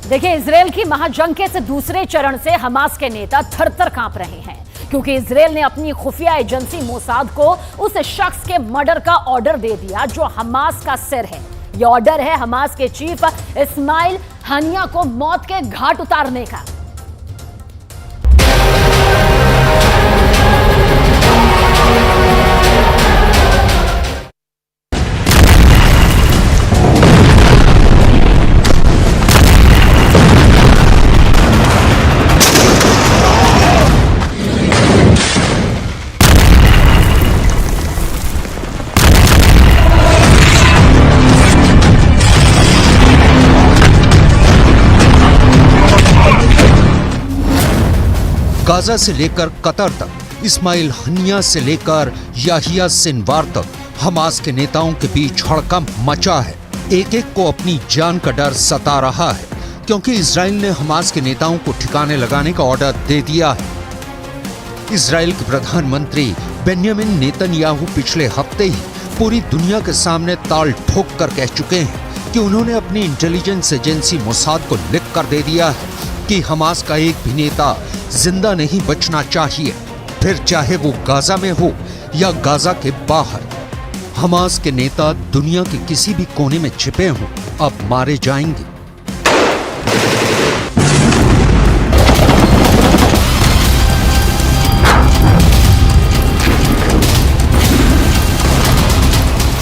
देखिए, इजरायल की महाजंग के दूसरे चरण से हमास के नेता थर-थर कांप रहे हैं, क्योंकि इजरायल ने अपनी खुफिया एजेंसी मोसाद को उस शख्स के मर्डर का ऑर्डर दे दिया जो हमास का सिर है। यह ऑर्डर है हमास के चीफ इस्माइल हानिया को मौत के घाट उतारने का। गाजा से लेकर कतर तक, इस्माइल हनिया से लेकर याहिया सिनवार तक हमास के नेताओं के बीच हड़कंप मचा है। एक एक को अपनी जान का डर सता रहा है, क्योंकि इजराइल ने हमास के नेताओं को ठिकाने लगाने का ऑर्डर दे दिया है। इजराइल के प्रधानमंत्री बेन्यामिन नेतन्याहू पिछले हफ्ते ही पूरी दुनिया के सामने ताल ठोक कर कह चुके हैं कि उन्होंने अपनी इंटेलिजेंस एजेंसी मोसाद को लिख कर दे दिया है कि हमास का एक भी नेता जिंदा नहीं बचना चाहिए, फिर चाहे वो गाजा में हो या गाजा के बाहर। हमास के नेता दुनिया के किसी भी कोने में छिपे हों, अब मारे जाएंगे।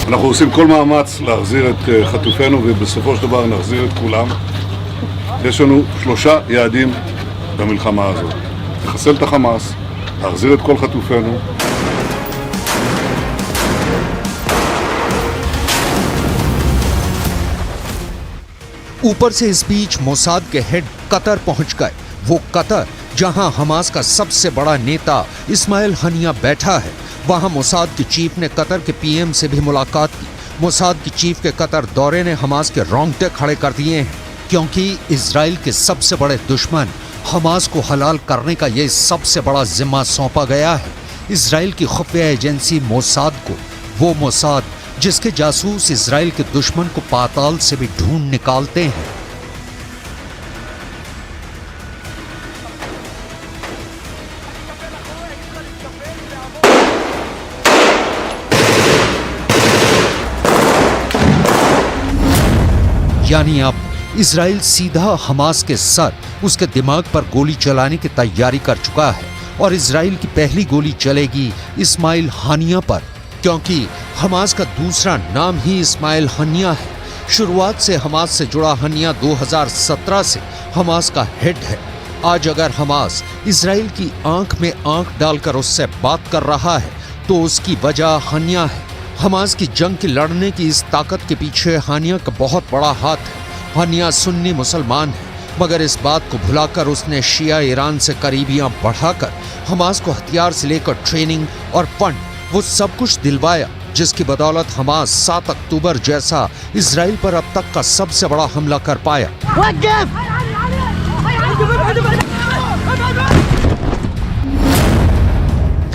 אנחנו עושים כל מאמץ להחזיר את חטופינו ובסופו של דבר נחזיר את כולם. יש לנו 3 יעדים במלחמה הזאת: לחסל את החמאס, להחזיר את כל חטופינו. ऊपर से इस बीच मोसाद के हेड कतर पहुंच गए। वो कतर जहां हमास का सबसे बड़ा नेता इस्माइल हनिया बैठा है, वहां मोसाद की चीफ ने कतर के पीएम से भी मुलाकात की। मोसाद की चीफ के कतर दौरे ने हमास के रोंगटे खड़े कर दिए हैं, क्योंकि इजराइल के सबसे बड़े दुश्मन हमास को हलाल करने का ये सबसे बड़ा जिम्मा सौंपा गया है इजराइल की खुफिया एजेंसी मोसाद को। वो मोसाद जिसके जासूस इजराइल के दुश्मन को पाताल से भी ढूंढ निकालते हैं। यानी अब इजराइल सीधा हमास के सर, उसके दिमाग पर गोली चलाने की तैयारी कर चुका है, और इजराइल की पहली गोली चलेगी इस्माइल हानिया पर, क्योंकि हमास का दूसरा नाम ही इस्माइल हनिया है। शुरुआत से हमास से जुड़ा हनिया 2017 से हमास का हेड है। आज अगर हमास इजराइल की आंख में आंख डालकर उससे बात कर रहा है तो उसकी वजह हनिया है। हमास की जंग की लड़ने की इस ताकत के पीछे हानिया का बहुत बड़ा हाथ है। हनिया सुन्नी मुसलमान है, मगर इस बात को भुलाकर उसने शिया ईरान से करीबियां बढ़ाकर हमास को हथियार से लेकर ट्रेनिंग और फंड, वो सब कुछ दिलवाया, जिसकी बदौलत हमास 7 अक्टूबर जैसा इजराइल पर अब तक का सबसे बड़ा हमला कर पाया।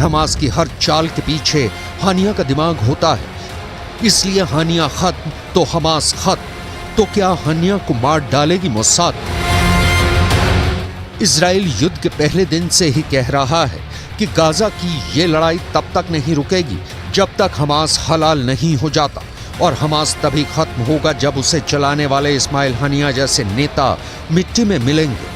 हमास की हर चाल के पीछे हानिया का दिमाग होता है, इसलिए हानिया खत्म तो हमास खत्म। तो क्या हानिया को मार डालेगी मोसाद? इजराइल युद्ध के पहले दिन से ही कह रहा है कि गाजा की ये लड़ाई तब तक नहीं रुकेगी जब तक हमास हलाल नहीं हो जाता, और हमास तभी खत्म होगा जब उसे चलाने वाले इस्माइल हनिया जैसे नेता मिट्टी में मिलेंगे।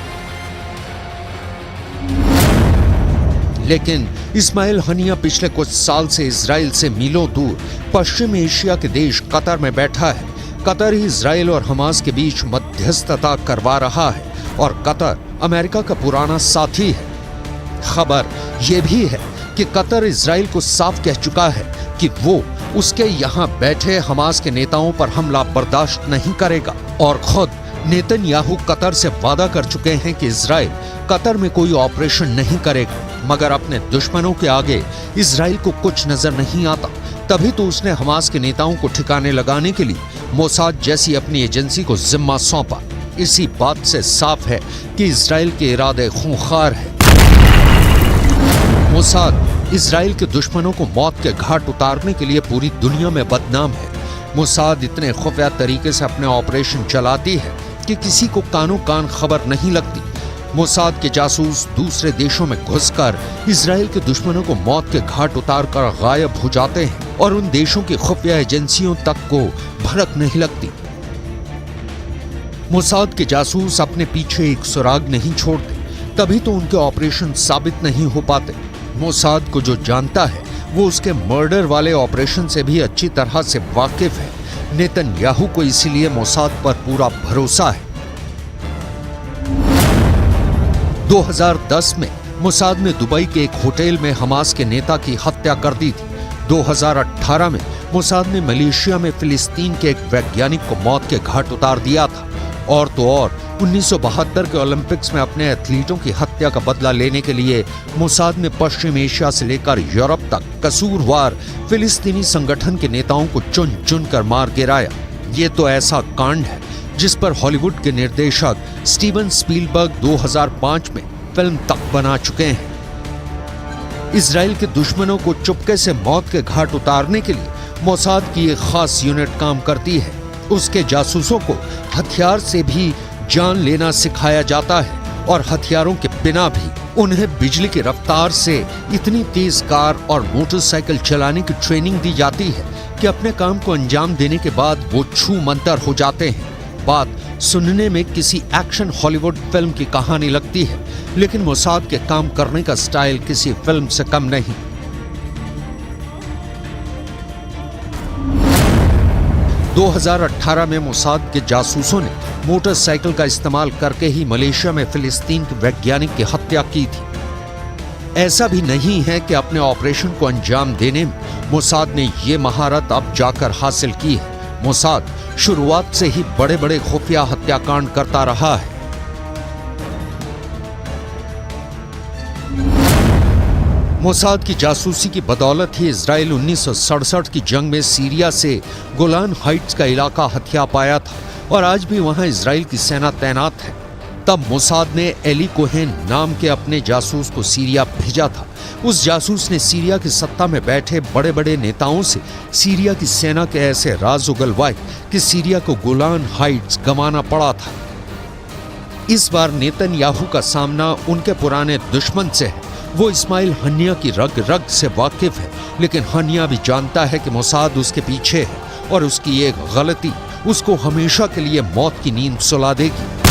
लेकिन इस्माइल हनिया पिछले कुछ साल से इजराइल से मीलों दूर पश्चिम एशिया के देश कतर में बैठा है। कतर ही इजराइल और हमास के बीच मध्यस्थता करवा रहा है, और कतर अमेरिका का पुराना साथी है। खबर यह भी है कि कतर इजराइल को साफ कह चुका है कि वो उसके यहाँ बैठे हमास के नेताओं पर हमला बर्दाश्त नहीं करेगा, और खुद नेतन्याहू कतर से वादा कर चुके हैं कि इजराइल कतर में कोई ऑपरेशन नहीं करेगा। मगर अपने दुश्मनों के आगे इजराइल को कुछ नजर नहीं आता, तभी तो उसने हमास के नेताओं को ठिकाने लगाने के लिए मोसाद जैसी अपनी एजेंसी को जिम्मा सौंपा। इसी बात से साफ है कि इजराइल के इरादे खूंखार है। मोसाद इजराइल के दुश्मनों को मौत के घाट उतारने के लिए पूरी दुनिया में बदनाम है। मोसाद इतने खुफिया तरीके से अपने ऑपरेशन चलाती है कि किसी को कानों कान खबर नहीं लगती। मोसाद के जासूस दूसरे देशों में घुसकर इजराइल के दुश्मनों को मौत के घाट उतारकर गायब हो जाते हैं और उन देशों की खुफिया एजेंसियों तक को भनक नहीं लगती। मोसाद के जासूस अपने पीछे एक सुराग नहीं छोड़ते, तभी तो उनके ऑपरेशन साबित नहीं हो पाते। मोसाद को जो जानता है वो उसके मर्डर वाले ऑपरेशन से भी अच्छी तरह से वाकिफ है। नेतन्याहू को इसीलिए मोसाद पर पूरा भरोसा है। 2010 में मोसाद ने दुबई के एक होटल में हमास के नेता की हत्या कर दी थी। 2018 में मोसाद ने मलेशिया में फिलिस्तीन के एक वैज्ञानिक को मौत के घाट उतार दिया था। और तो और 1972 के ओलंपिक्स में अपने एथलीटों की हत्या का बदला लेने के लिए मोसाद ने पश्चिम एशिया से लेकर यूरोप तक कसूरवार फिलिस्तीनी संगठन के नेताओं को चुन चुन कर मार गिराया। ये तो ऐसा कांड है जिस पर हॉलीवुड के निर्देशक स्टीवन स्पीलबर्ग 2005 में फिल्म तक बना चुके हैं। इजराइल के दुश्मनों को चुपके से मौत के घाट उतारने के लिए मोसाद की एक खास यूनिट काम करती है। उसके जासूसों को हथियार से भी जान लेना सिखाया जाता है और हथियारों के बिना भी उन्हें बिजली की रफ्तार से इतनी तेज कार और मोटरसाइकिल चलाने की ट्रेनिंग दी जाती है कि अपने काम को अंजाम देने के बाद वो छू मंतर हो जाते हैं। बात सुनने में किसी एक्शन हॉलीवुड फिल्म की कहानी लगती है, लेकिन मोसाद के काम करने का स्टाइल किसी फिल्म से कम नहीं। – 2018 में मोसाद के जासूसों ने मोटरसाइकिल का इस्तेमाल करके ही मलेशिया में फिलिस्तीन के वैज्ञानिक की हत्या की थी। ऐसा भी नहीं है कि अपने ऑपरेशन को अंजाम देने में मोसाद ने ये महारत अब जाकर हासिल की है। मोसाद शुरुआत से ही बड़े बड़े खुफिया हत्याकांड करता रहा है। मोसाद की जासूसी की बदौलत ही इजराइल 1967 की जंग में सीरिया से गोलान हाइट्स का इलाका हथिया पाया था और आज भी वहां इजराइल की सेना तैनात है। तब मोसाद ने एली कोहेन नाम के अपने जासूस को सीरिया भेजा था। उस जासूस ने सीरिया की सत्ता में बैठे बड़े बड़े नेताओं से सीरिया की सेना के ऐसे राज उगलवाए कि सीरिया को गोलान हाइट्स गंवाना पड़ा था। इस बार नेतन्याहू का सामना उनके पुराने दुश्मन से है। वो इस्माइल हनिया की रग रग से वाकिफ है, लेकिन हनिया भी जानता है कि मोसाद उसके पीछे है और उसकी एक गलती उसको हमेशा के लिए मौत की नींद सुला देगी।